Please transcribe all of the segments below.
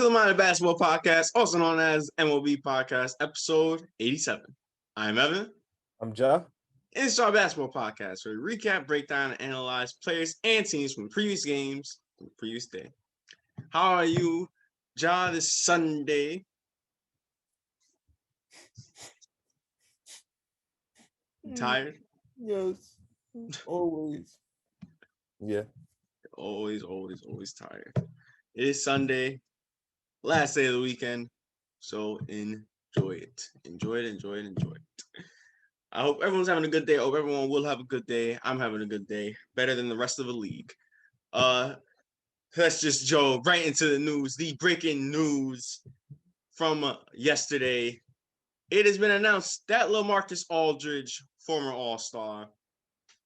Field-Minded Basketball Podcast, also known as M.O.B Podcast, episode 87. I'm Evan. I'm Ja. And it's our basketball podcast where we recap, break down, and analyze players and teams from previous games from the previous day. How are you, Ja, this Sunday? You tired? Yes. Always. Yeah. Always tired. It is Sunday, last day of the weekend, so enjoy it. Enjoy it. I hope everyone's having a good day. I hope everyone will have a good day. I'm having a good day. Better than the rest of the league. Let's just go right into the news. The breaking news from yesterday. It has been announced that LaMarcus Aldridge, former All-Star,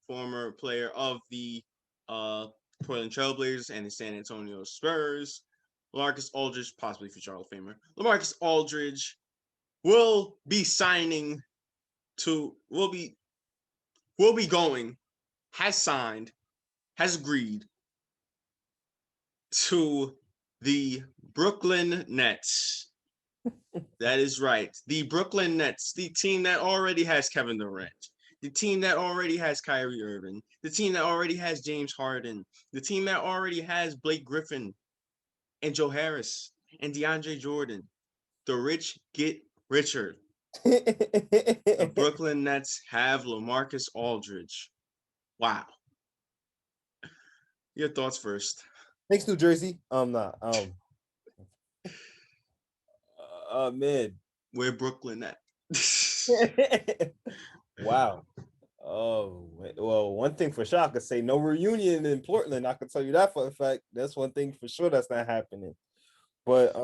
former player of the Portland Trailblazers and the San Antonio Spurs, LaMarcus Aldridge, possibly future Hall of Famer, LaMarcus Aldridge will be signing to has signed, has agreed to the Brooklyn Nets. That is right. The Brooklyn Nets, the team that already has Kevin Durant, the team that already has Kyrie Irving, the team that already has James Harden, the team that already has Blake Griffin and Joe Harris and DeAndre Jordan. The rich get richer. The Brooklyn Nets have LaMarcus Aldridge. Wow. Your thoughts first. Thanks, New Jersey. Man. Where Brooklyn at? Wow. Oh, well, one thing for sure, I could say no reunion in Portland. I can tell you that for a fact. That's one thing for sure that's not happening. But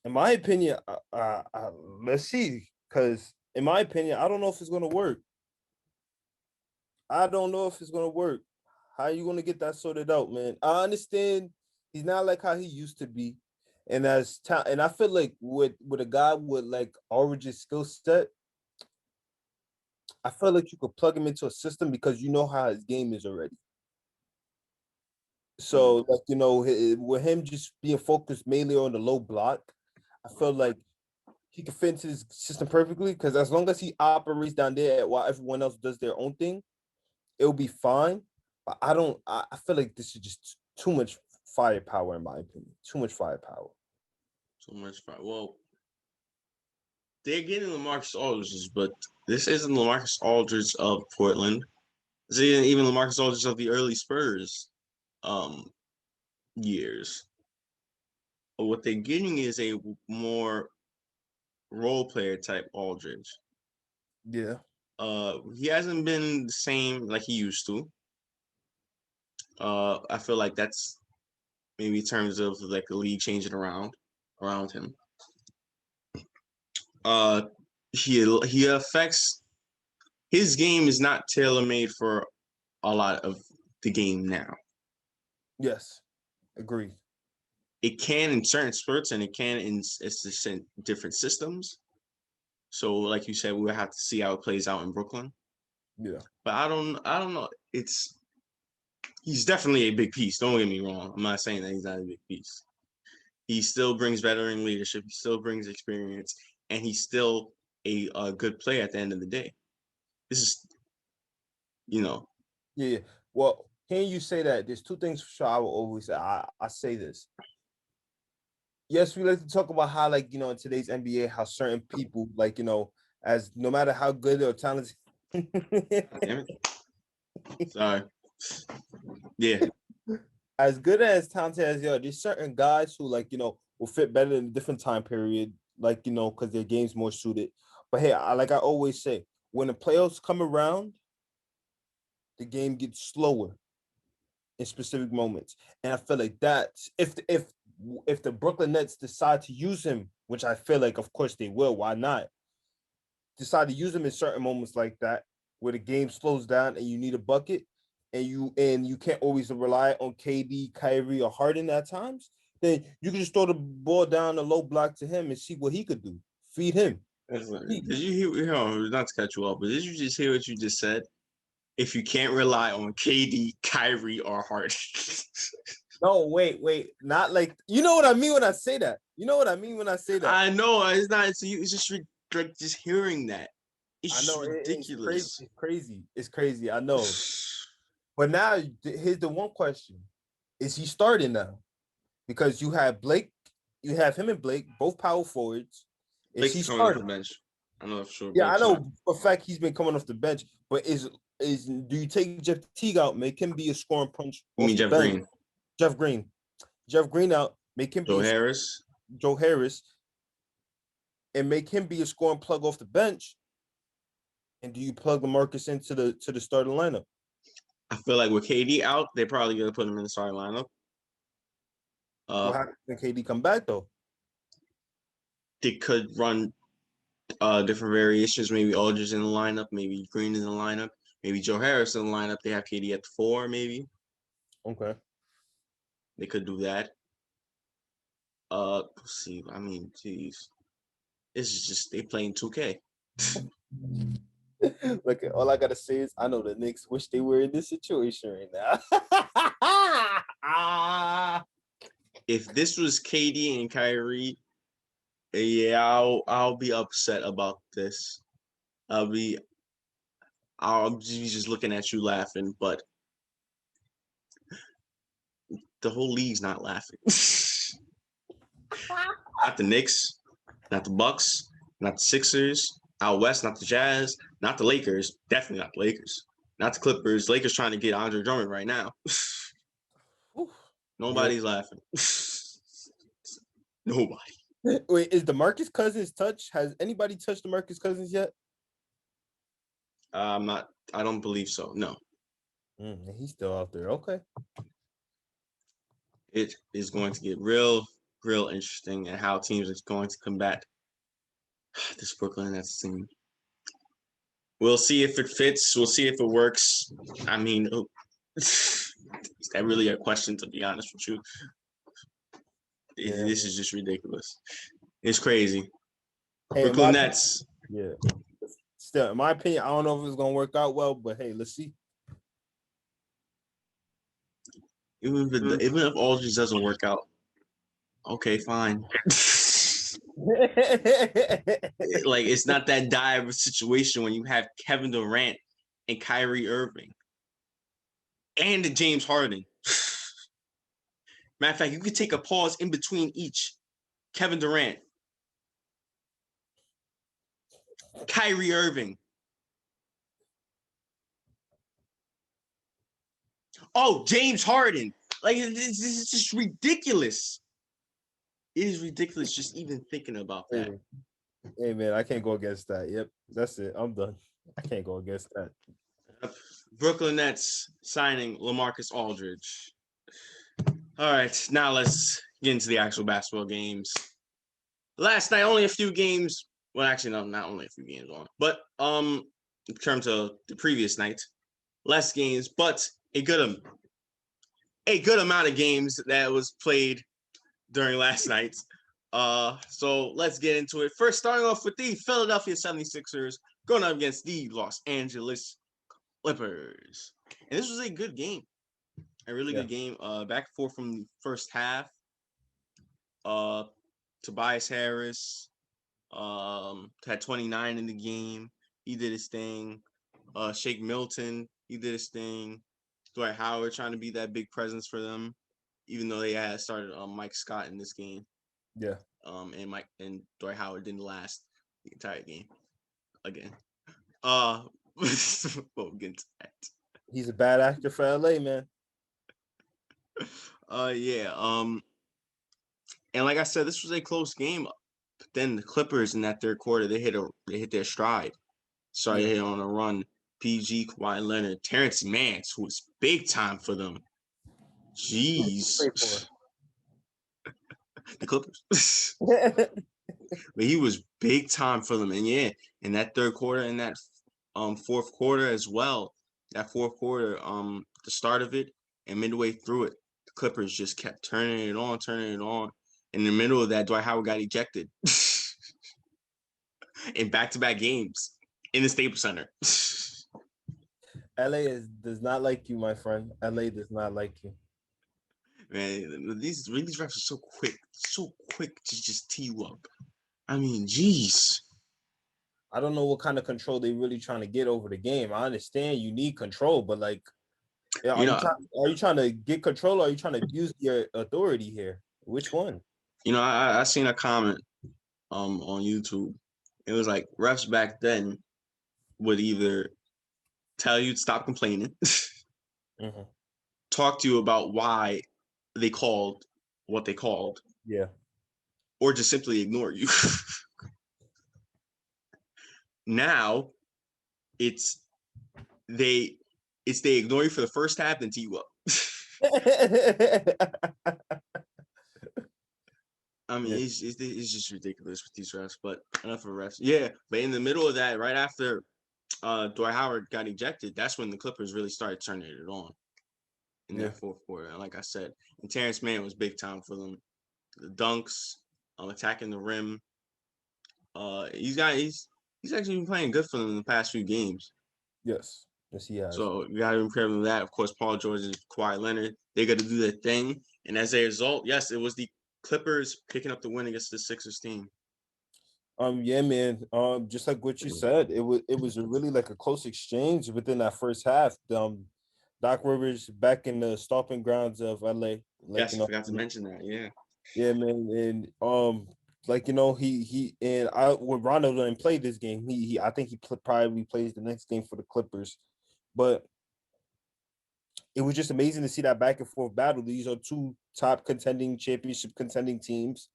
in my opinion, let's see, because in my opinion, I don't know if it's going to work. How are you going to get that sorted out, man? I understand he's not like how he used to be. And and I feel like with a guy with like Aldridge's skill set, I feel like you could plug him into a system because you know how his game is already. So, like, with him just being focused mainly on the low block, I feel like he can fit into his system perfectly because as long as he operates down there while everyone else does their own thing, it'll be fine. But I feel like this is just too much firepower, in my opinion. Too much firepower. Well, they're getting LaMarcus Aldridge, but this isn't LaMarcus Aldridge of Portland. This isn't even LaMarcus Aldridge of the early Spurs years. But what they're getting is a more role player type Aldridge. Yeah. He hasn't been the same like he used to. I feel like that's maybe in terms of like the league changing around him. He affects his game is not tailor-made for a lot of the game now. Yes, agree. It can in certain spurts and it can in different systems. So, like you said, we'll have to see how it plays out in Brooklyn. Yeah, but I don't know. He's definitely a big piece. Don't get me wrong. I'm not saying that he's not a big piece. He still brings veteran leadership. He still brings experience, and he's still a good player at the end of the day. This is, Yeah. Well, can you say that? There's two things for sure I will always say. I say this. Yes, we like to talk about how, like, in today's NBA, how certain people, like, as no matter how good or talented. Damn it. Sorry. Yeah. As good as talented as there's certain guys who, like, will fit better in a different time period, like, because their game's more suited. But hey, like I always say, when the playoffs come around, the game gets slower in specific moments. And I feel like that's if the Brooklyn Nets decide to use him, which I feel like, of course, they will. Why not? Decide to use him in certain moments like that, where the game slows down and you need a bucket, and you can't always rely on KD, Kyrie, or Harden at times. Then you can just throw the ball down the low block to him and see what he could do. Feed him. Did you hear? Not to cut you off, but did you just hear what you just said? If you can't rely on KD, Kyrie, or Harden. No, wait. Not like you know what I mean when I say that. I know it's not. It's just like just hearing that. It's I just know it's crazy. ridiculous. It's crazy. It's crazy. I know. But now here's the one question: is he starting now? Because you have Blake, you have him and Blake, both power forwards. Is he Blake's coming off the starting? bench. I know for sure. Yeah, I Blake's not. know for a fact he's been coming off the bench. But do you take Jeff Teague out, make him be a scoring punch You off mean the Jeff bench? Green, Jeff Green. Jeff Green out, make him Joe be Harris? Joe Harris, and make him be a scoring plug off the bench. And do you plug LaMarcus into the starting lineup? I feel like with KD out, they're probably gonna put him in the starting lineup. What happens when KD come back though? They could run different variations. Maybe Aldridge in the lineup, maybe Green in the lineup, maybe Joe Harris in the lineup. They have KD at the 4, maybe. Okay. They could do that. Let's see. I mean, geez. This is just they playing 2K. Look, all I gotta say is I know the Knicks wish they were in this situation right now. If this was KD and Kyrie, yeah, I'll be upset about this. I'll be just looking at you laughing, but the whole league's not laughing. Not the Knicks, not the Bucks, not the Sixers, out west, not the Jazz, not the Lakers, definitely not the Lakers, not the Clippers. Lakers trying to get Andre Drummond right now. Nobody's laughing. Nobody. Wait, is DeMarcus Cousins touched? Has anybody touched DeMarcus Cousins yet? I'm not. I don't believe so. No. He's still out there. Okay. It is going to get real interesting and how teams are going to combat this Brooklyn Nets team. We'll see if it fits. We'll see if it works. I mean, is that really a question, to be honest with you? Yeah. This is just ridiculous. It's crazy. Hey, Brooklyn Nets. Yeah. Still, in my opinion, I don't know if it's gonna work out well, but hey, let's see. Even if Aldridge doesn't work out, okay, fine. Like it's not that dire of a situation when you have Kevin Durant and Kyrie Irving and James Harden. Matter of fact, you could take a pause in between each. Kevin Durant, Kyrie Irving. Oh, James Harden. Like this is just ridiculous. It is ridiculous just even thinking about that. Hey man, I can't go against that. Yep, that's it. I'm done. I can't go against that. Brooklyn Nets signing LaMarcus Aldridge. All right, now let's get into the actual basketball games. Last night, only a few games. Well, actually, no, not only a few games on, but in terms of the previous night, less games, but a good amount of games that was played during last night. So let's get into it. First, starting off with the Philadelphia 76ers going up against the Los Angeles Clippers. And this was a good game. A really good game. Back and forth from the first half. Tobias Harris had 29 in the game. He did his thing. Shake Milton, he did his thing. Dwight Howard trying to be that big presence for them, even though they had started Mike Scott in this game. Yeah. And Dwight Howard didn't last the entire game again. We'll get into that. He's a bad actor for LA, man. Yeah. And like I said, this was a close game. But then the Clippers in that third quarter, they hit their stride. Started hitting on a run. PG, Kawhi Leonard, Terrence Mance, who was big time for them. Jeez. The Clippers. But he was big time for them. And yeah, in that third quarter and that fourth quarter as well. That fourth quarter, the start of it and midway through it, the Clippers just kept turning it on. In the middle of that, Dwight Howard got ejected in back-to-back games in the Staples Center. LA does not like you, my friend. LA does not like you. Man, these refs are so quick to just tee you up. I mean, jeez. I don't know what kind of control they really trying to get over the game. I understand you need control, but like, You know, are you trying to get control or are you trying to abuse your authority here? Which one? I seen a comment on YouTube. It was like refs back then would either tell you to stop complaining, Mm-hmm. talk to you about why they called what they called, Yeah. or just simply ignore you. Now it's they they ignore you for the first half, then tee you up. I mean, Yeah. it's just ridiculous with these refs. But enough of refs. Yeah, but in the middle of that, right after Dwight Howard got ejected, that's when the Clippers really started turning it on in Yeah. that fourth quarter. And like I said, and Terrence Mann was big time for them. The dunks, attacking the rim. He's actually been playing good for them in the past few games. Yes. Yes, he has. So you got to be proud of that. Of course, Paul George and Kawhi Leonard, they got to do their thing. And as a result, yes, it was the Clippers picking up the win against the Sixers team. Yeah, man. Just like what you said, it was really like a close exchange within that first half. Doc Rivers back in the stomping grounds of LA. Like, Yes, I forgot to mention that. Yeah. yeah, man. And like he and I when Rondo didn't play this game, he I think probably plays the next game for the Clippers. But it was just amazing to see that back and forth battle. These are two top championship contending teams.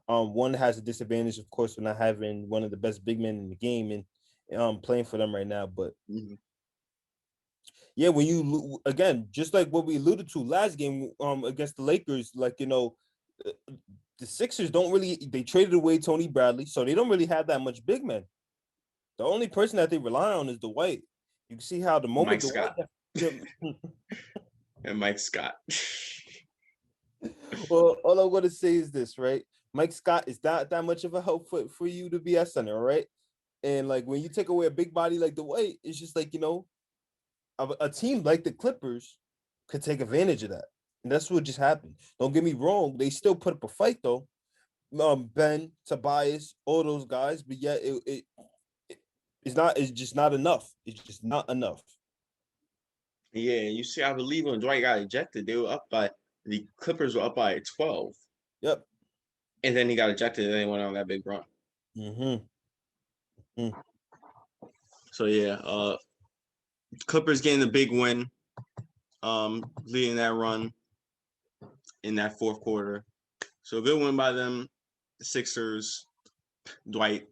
One has a disadvantage, of course, for not having one of the best big men in the game and playing for them right now. But yeah, when you again, just like what we alluded to last game against the Lakers, like the Sixers don't really they traded away Tony Bradley, so they don't really have that much big men. The only person that they rely on is the White. You can see how the moment Mike the Scott. White And Mike Scott. well, all I want to say is this, right? Mike Scott is not that much of a help for you to be at center, right? And like when you take away a big body like the White, it's just like a team like the Clippers could take advantage of that, and that's what just happened. Don't get me wrong; they still put up a fight though. Ben, Tobias, all those guys, but yet it's not. It's just not enough. It's just not enough. Yeah, you see, I believe when Dwight got ejected, the Clippers were up by 12. Yep. And then he got ejected and they went on that big run. Mm-hmm. Mm-hmm. So yeah, Clippers getting the big win, leading that run in that fourth quarter. So a good win by them. The Sixers, Dwight,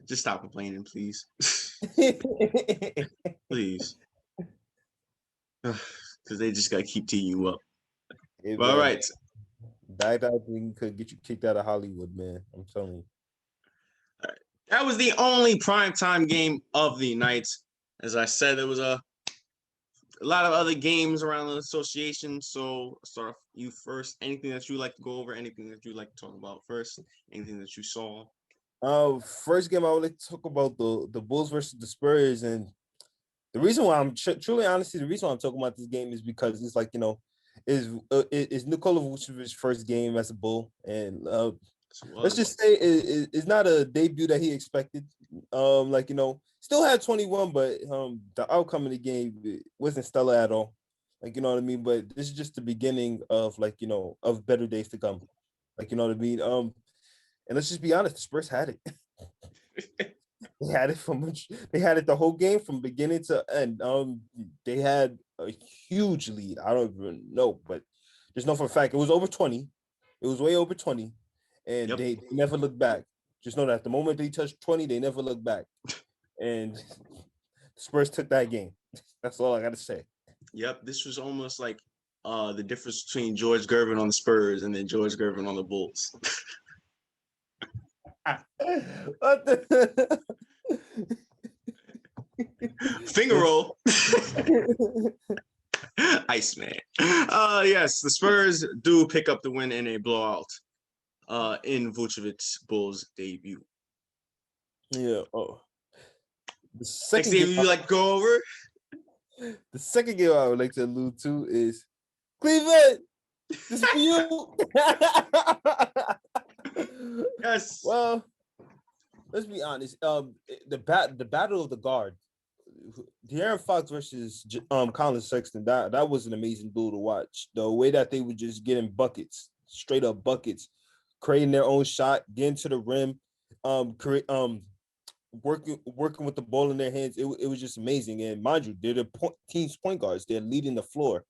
just stop complaining, please. Please. Because they just got to keep teeing you up. Hey, But, all right. That thing could get you kicked out of Hollywood, man. I'm telling you. All right. That was the only primetime game of the night. As I said, there was a lot of other games around the association. So I'll start off you first. Anything that you like to go over? Anything that you like to talk about first? Anything that you saw? First game I would like to talk about the Bulls versus the Spurs, and the reason why I'm truly honestly the reason why I'm talking about this game is because it's like is Nikola Vucevic's first game as a Bull, and let's just say it's not a debut that he expected. Still had 21, but the outcome of the game wasn't stellar at all. Like you know what I mean. But this is just the beginning of of better days to come. Like you know what I mean. And let's just be honest, the Spurs had it. They had it they had it the whole game from beginning to end. They had a huge lead. I don't even know, but there's no for a fact. It was over 20. It was way over 20. And they never looked back. Just know that the moment they touched 20, they never looked back. And the Spurs took that game. That's all I gotta say. Yep, this was almost like the difference between George Gervin on the Spurs and then George Gervin on the Bulls. What the Finger roll. Iceman. Yes, the Spurs do pick up the win in a blowout in Vucevic's Bulls debut. Yeah. Oh. The Next second game game you like to go over? the second game I would like to allude to is Cleveland. This is for you. Yes. Well, let's be honest. The battle of the guard, De'Aaron Fox versus Colin Sexton. That was an amazing duel to watch. The way that they were just getting buckets, straight up buckets, creating their own shot, getting to the rim, working with the ball in their hands. It was just amazing. And mind you, they're the team's point guards. They're leading the floor.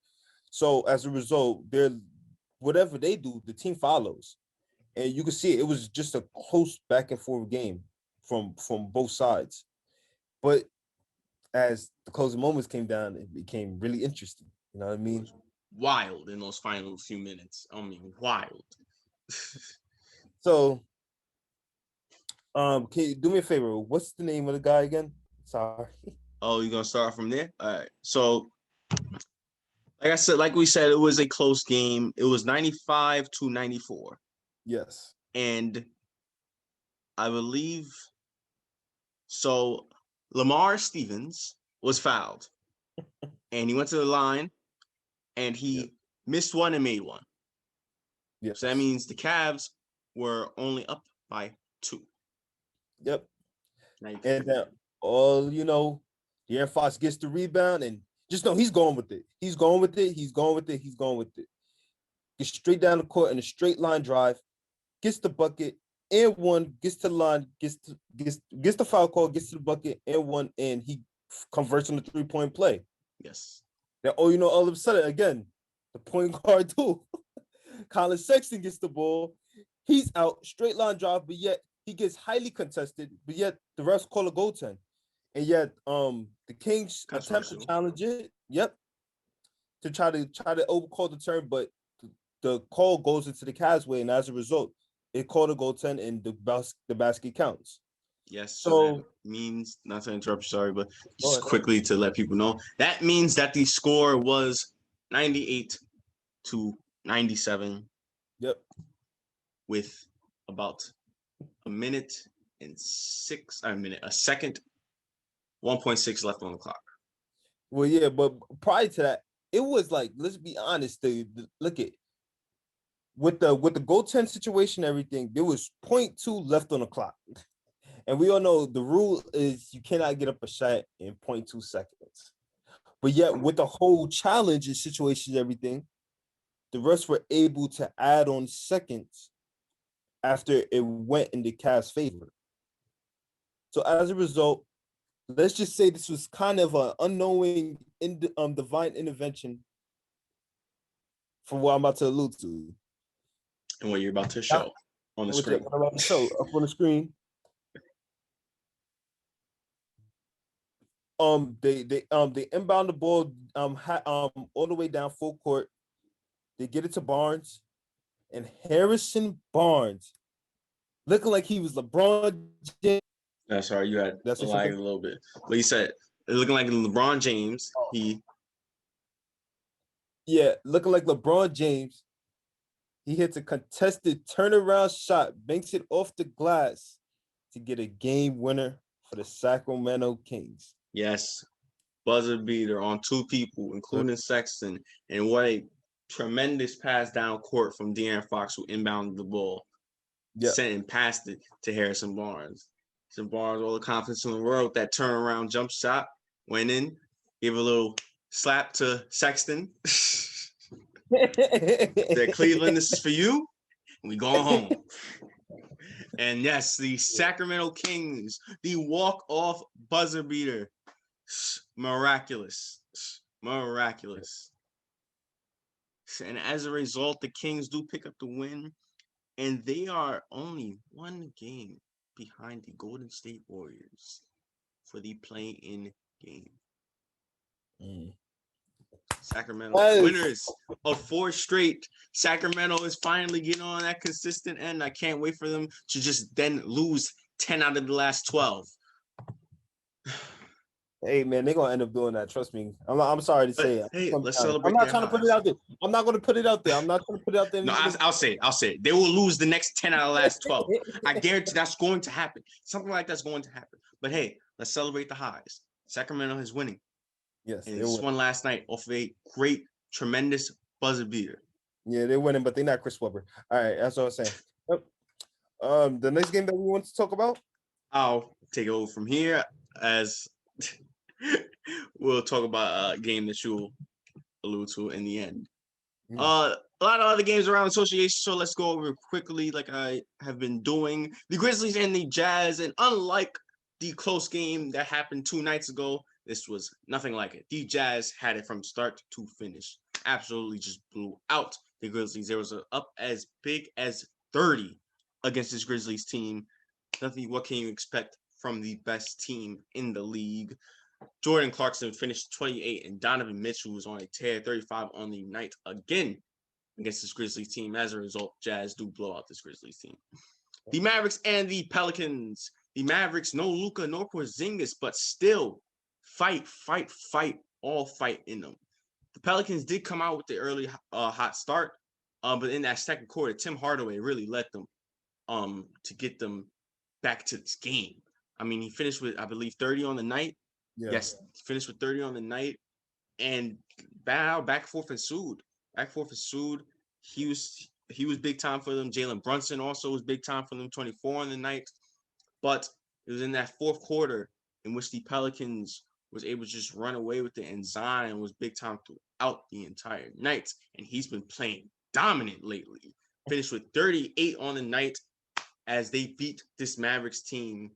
So as a result, they're whatever they do, the team follows. And you can see it was just a close back and forth game from both sides. But as the closing moments came down, it became really interesting. You know what I mean? Wild in those final few minutes. I mean, wild. So, can you do me a favor? What's the name of the guy again? Sorry. Oh, you're gonna start from there? All right. So, like we said, it was a close game. It was 95-94. Yes. And I believe so. Lamar Stevens was fouled, and he went to the line, and he missed one and made one. Yes. So that means the Cavs were only up by 2. Yep. And De'Aaron Fox gets the rebound, and just know he's going with it. He's going with it. He's going with it. He's going with it. Gets straight down the court in a straight line drive, gets the bucket and one, gets to the line, gets the foul call, gets to the bucket and one, and he converts on the 3-point play. Yes. Now, all of a sudden, again, the point guard too. Colin Sexton gets the ball. He's out, straight line drive, but yet he gets highly contested, but yet the refs call a goaltend. And yet the Kings attempt to challenge it. Yep. To try to overcall the turn, but the call goes into the Cavs way, and as a result, it called a goaltend, and the basket counts. Yes. So that means, not to interrupt you, sorry, but just quickly to let people know, that means that the score was 98-97. Yep. With about a second, 1.6 left on the clock. Well, yeah, but prior to that, it was like, let's be honest, look at with the goaltend situation, everything, there was 0.2 left on the clock. And we all know the rule is you cannot get up a shot in 0.2 seconds. But yet, with the whole challenge and situations, everything, the refs were able to add on seconds after it went in the Cavs' favor. So as a result, let's just say this was kind of an unknowing divine intervention from what I'm about to allude to. And what you're about to show on the screen. What I'm about to show up on the screen. They inbound the ball all the way down full court. They get it to Barnes, and Harrison Barnes, looking like he was LeBron James. Sorry, you had lag a little bit. But you said looking like LeBron James. Looking like LeBron James. He hits a contested turnaround shot, banks it off the glass to get a game winner for the Sacramento Kings. Yes, buzzer beater on 2 people, including Sexton, and what a tremendous pass down court from De'Aaron Fox, who inbounded the ball, sent and passed it to Harrison Barnes. Harrison Barnes, all the confidence in the world, that turnaround jump shot, went in, gave a little slap to Sexton. Said, Cleveland, this is for you. We going home. And yes, the Sacramento Kings, the walk-off buzzer beater. Miraculous. And as a result, the Kings do pick up the win, and they are only 1 game behind the Golden State Warriors for the play-in game. Sacramento winners of 4 straight. Sacramento is finally getting on that consistent end. I can't wait for them to just then lose 10 out of the last 12. Hey man, they're gonna end up doing that. Trust me. I'm sorry to say it. Hey, let's celebrate. I'm not trying to put it out there. I'm not gonna put it out there. No, I'll say it. They will lose the next 10 out of the last 12. I guarantee that's going to happen. Something like that's going to happen. But hey, let's celebrate the highs. Sacramento is winning. Yes, and they just won last night off of a great, tremendous buzzer beater. Yeah, they're winning, but they're not Chris Webber. All right, that's what I'm saying. Yep. The next game that we want to talk about. I'll take it over from here as we'll talk about a game that you'll allude to in the end. A lot of other games around association, so let's go over quickly, like I have been doing. The Grizzlies and the Jazz, and unlike the close game that happened 2 nights ago, this was nothing like it. The Jazz had it from start to finish. Absolutely just blew out the Grizzlies. There was an up as big as 30 against this Grizzlies team. Nothing. What can you expect from the best team in the league? Jordan Clarkson finished 28, and Donovan Mitchell was on a tear, 35 on the night again against this Grizzlies team. As a result, Jazz do blow out this Grizzlies team. The Mavericks and the Pelicans. The Mavericks, no Luka, no Porzingis, but still fight, all fight in them. The Pelicans did come out with the early hot start, but in that second quarter, Tim Hardaway really led them to get them back to this game. I mean, he finished with, I believe, 30 on the night. Yeah. Yes, finished with 30 on the night, and back forth ensued. He was big time for them. Jalen Brunson also was big time for them, 24 on the night. But it was in that fourth quarter in which the Pelicans was able to just run away with it, and Zion was big time throughout the entire night. And he's been playing dominant lately. Finished with 38 on the night as they beat this Mavericks team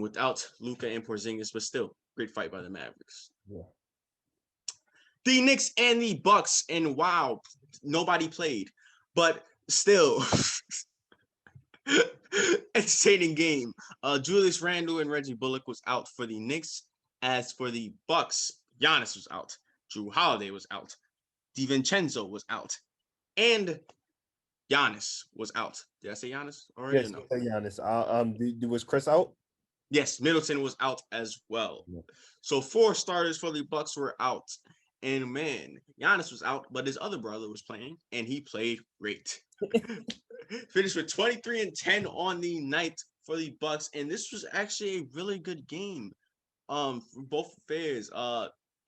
without Luka and Porzingis, but still great fight by the Mavericks. Yeah. The Knicks and the Bucks, and wow, nobody played, but still entertaining game. Julius Randle and Reggie Bullock was out for the Knicks. As for the Bucks, Giannis was out. Drew Holiday was out. DiVincenzo was out. And Giannis was out. Did I say Giannis already? Yes, Giannis. Was Chris out? Yes, Middleton was out as well. Yeah. So 4 starters for the Bucks were out. And man, Giannis was out, but his other brother was playing, and he played great. Finished with 23 and 10 on the night for the Bucks, and this was actually a really good game. For both affairs.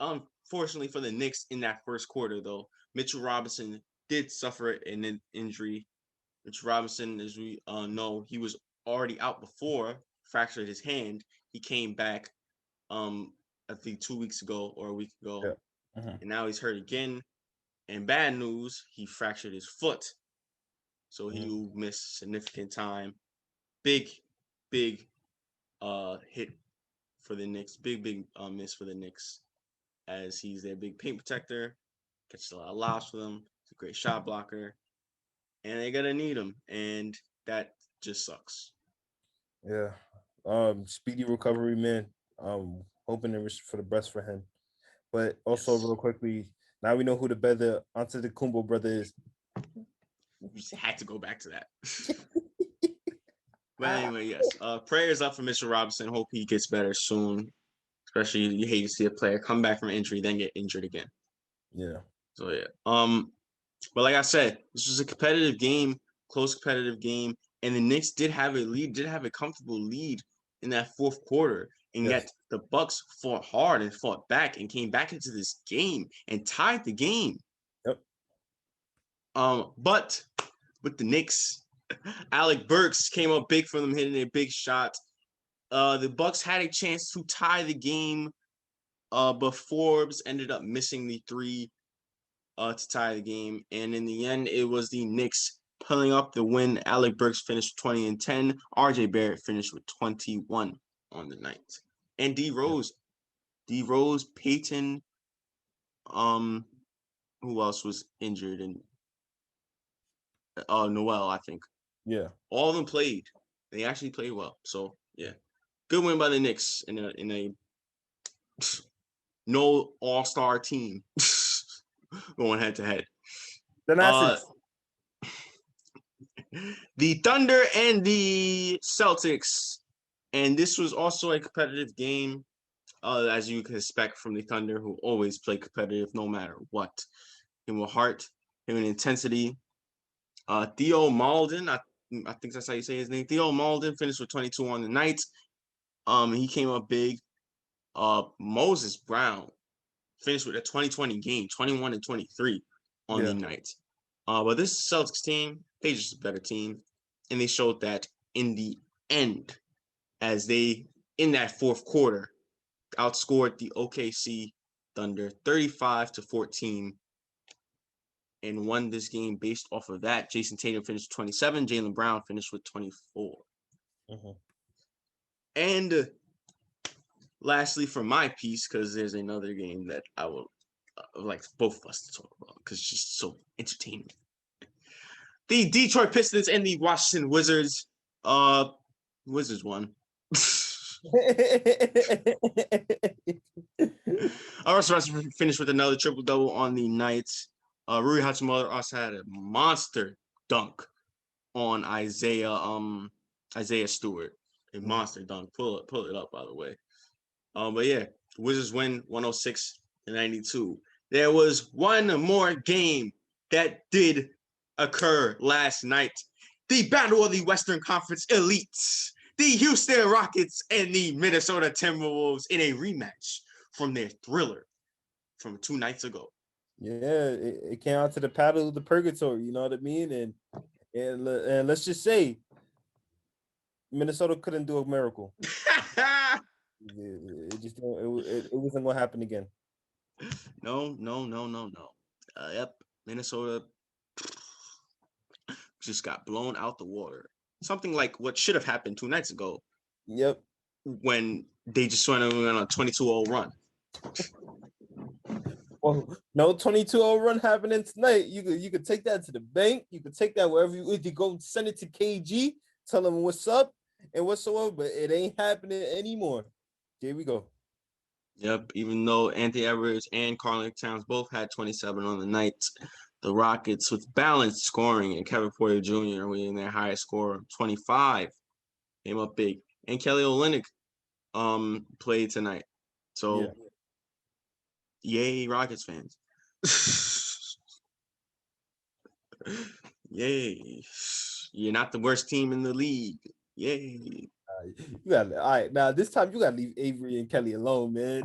Unfortunately for the Knicks in that first quarter, though, Mitchell Robinson did suffer an injury. Mitchell Robinson, as we know, he was already out before, fractured his hand. He came back, I think 2 weeks ago or a week ago, and now he's hurt again. And bad news, he fractured his foot, so he will miss significant time. Big hit for the Knicks. Big miss for the Knicks, as he's their big paint protector. Catches a lot of lobs for them. He's a great shot blocker, and they're gonna need him, and that just sucks. Yeah. Speedy recovery, man. Hoping for the best for him. But also, real quickly, now we know who the better Antetokounmpo brother is. We just had to go back to that. But anyway, yes. Prayers up for Mitchell Robinson. Hope he gets better soon. Especially, you hate to see a player come back from injury, then get injured again. Yeah. So yeah. But like I said, this was a competitive game, close competitive game, and the Knicks did have a comfortable lead in that fourth quarter. And yet the Bucks fought hard and fought back and came back into this game and tied the game. Yep. But with the Knicks, Alec Burks came up big for them, hitting a big shot. The Bucks had a chance to tie the game, but Forbes ended up missing the 3 to tie the game. And in the end, it was the Knicks pulling up the win. Alec Burks finished 20 and 10. RJ Barrett finished with 21 on the night. And D Rose, Peyton, who else was injured? And Noel, I think. Yeah. All of them played. They actually played well. So yeah. Good win by the Knicks in a no all-star team going head to head. The Thunder and the Celtics, and this was also a competitive game, as you can expect from the Thunder, who always play competitive no matter what. Him with heart, him with intensity. Theo Malden, I think that's how you say his name. Theo Malden finished with 22 on the night. He came up big. Moses Brown finished with a 20-20 game, 21 and 23 on the night. But this Celtics team, they just a better team, and they showed that in the end, as they in that fourth quarter outscored the OKC Thunder 35-14 and won this game based off of that. Jason Tatum finished 27. Jaylen Brown finished with 24. Mm-hmm. And lastly, for my piece, because there's another game that I will like both of us to talk about because it's just so entertaining. The Detroit Pistons and the Washington Wizards. Wizards won. Russ finished with another triple-double on the night. Rui Hachimura also had a monster dunk on Isaiah Stewart. A monster dunk. Pull it up, by the way. But yeah, Wizards win 106-92. There was one more game that did occur last night. The Battle of the Western Conference Elites. The Houston Rockets and the Minnesota Timberwolves in a rematch from their thriller from 2 nights ago. Yeah, it came out to the paddle of the purgatory, you know what I mean? And let's just say Minnesota couldn't do a miracle. It just it wasn't gonna happen again. No. Yep, Minnesota just got blown out the water. Something like what should have happened 2 nights ago. Yep. When they just went on a 22-0 run. Well, no 22-0 run happening tonight. You could take that to the bank. You could take that wherever you go send it to KG, tell him what's up and whatsoever, but it ain't happening anymore. Here we go. Yep, even though Anthony Edwards and Karl Towns both had 27 on the night, the Rockets with balanced scoring and Kevin Porter Jr. winning their highest score of 25 came up big. And Kelly Olynyk played tonight. So yay, Rockets fans. Yay. You're not the worst team in the league. Yay. You got all right. Now this time you gotta leave Avery and Kelly alone, man.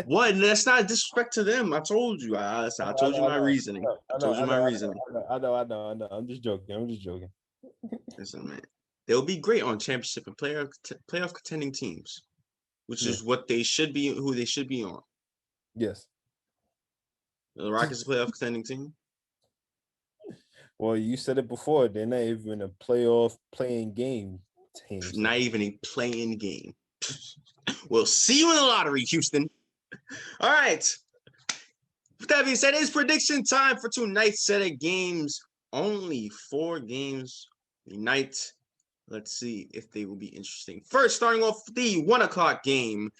What? That's not disrespect to them. I told you. I told you my reasoning. I told you my reasoning. I know. I'm just joking. Listen, man. They'll be great on championship and playoff contending teams, which is what they should be, who they should be on. Yes. The Rockets playoff contending team. Well, you said it before. They're not even a playoff playing game team. Not even a playing game. We'll see you in the lottery, Houston. All right. With that being said, it's prediction time for tonight's set of games. Only 4 games tonight. Let's see if they will be interesting. First, starting off the 1 o'clock game,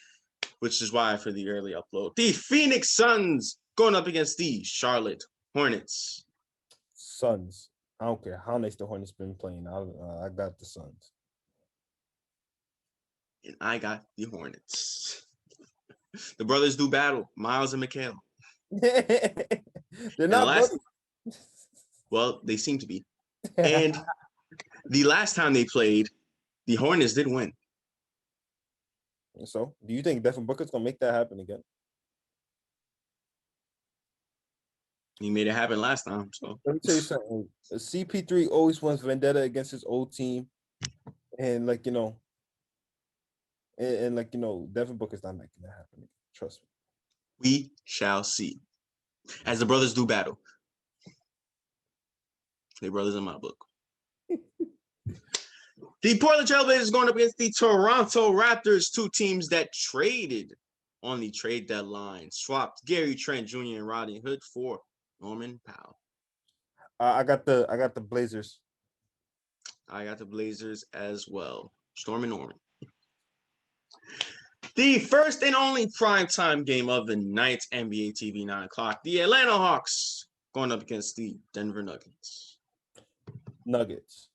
which is why for the early upload. The Phoenix Suns going up against the Charlotte Hornets. Suns. I don't care how nice the Hornets been playing. I got the Suns. And I got the Hornets. The brothers do battle. Miles and Mikhail. They're not brothers. Well, they seem to be. And the last time they played, the Hornets did win. So, do you think Devin Booker's gonna make that happen again? He made it happen last time. So let me tell you something. CP3 always wants vendetta against his old team, and Devin Booker's not making that happen again. Trust me. We shall see. As the brothers do battle. They brothers in my book. The Portland Trailblazers going up against the Toronto Raptors, 2 teams that traded on the trade deadline, swapped Gary Trent Jr. and Rodney Hood for Norman Powell. I got the Blazers. I got the Blazers as well. Storm and Norman. The first and only primetime game of the night, NBA TV 9 o'clock. The Atlanta Hawks going up against the Denver Nuggets. Nuggets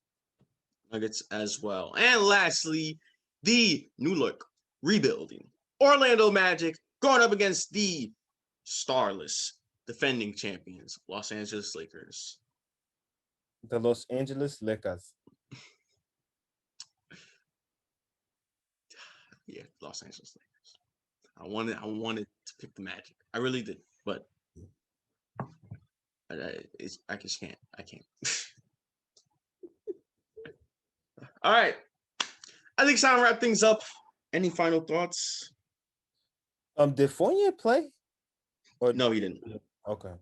as well. And lastly, the new look rebuilding Orlando Magic going up against the starless defending champions, Los Angeles Lakers. The Los Angeles Lakers. Yeah, Los Angeles Lakers. I wanted to pick the Magic. I really did, but I just can't. I can't. All right. I think it's time to wrap things up. Any final thoughts? Did Fournier play? Or No, he didn't. okay.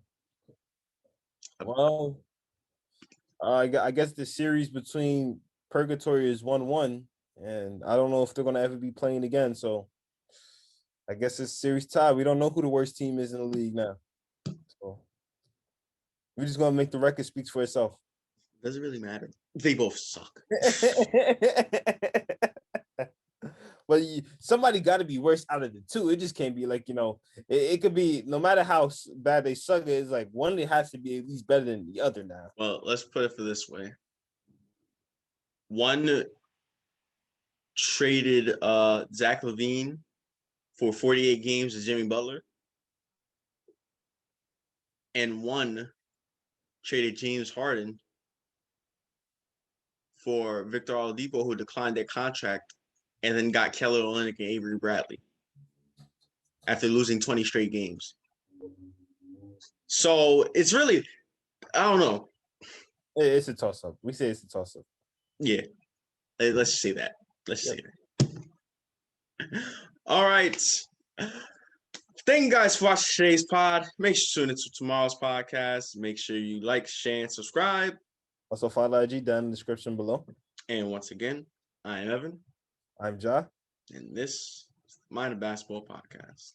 Well, I guess the series between Purgatory is 1-1, and I don't know if they're gonna ever be playing again. So I guess it's series tie. We don't know who the worst team is in the league now. So we're just gonna make the record speaks for itself. Doesn't really matter. They both suck. But somebody got to be worse out of the two. It just can't be like, it could be no matter how bad they suck. It's like one that has to be at least better than the other now. Well, let's put it for this way. One traded Zach LaVine for 48 games to Jimmy Butler. And one traded James Harden for Victor Oladipo, who declined their contract, and then got Kelly Olynyk and Avery Bradley after losing 20 straight games. So it's really, I don't know. It's a toss-up. We say it's a toss-up. Yeah. Let's say that. Let's say that. All right. Thank you guys for watching today's pod. Make sure to tune into tomorrow's podcast. Make sure you like, share, and subscribe. Also, follow IG down in the description below. And once again, I am Evan. I'm Ja. And this is the Mind of Basketball Podcast.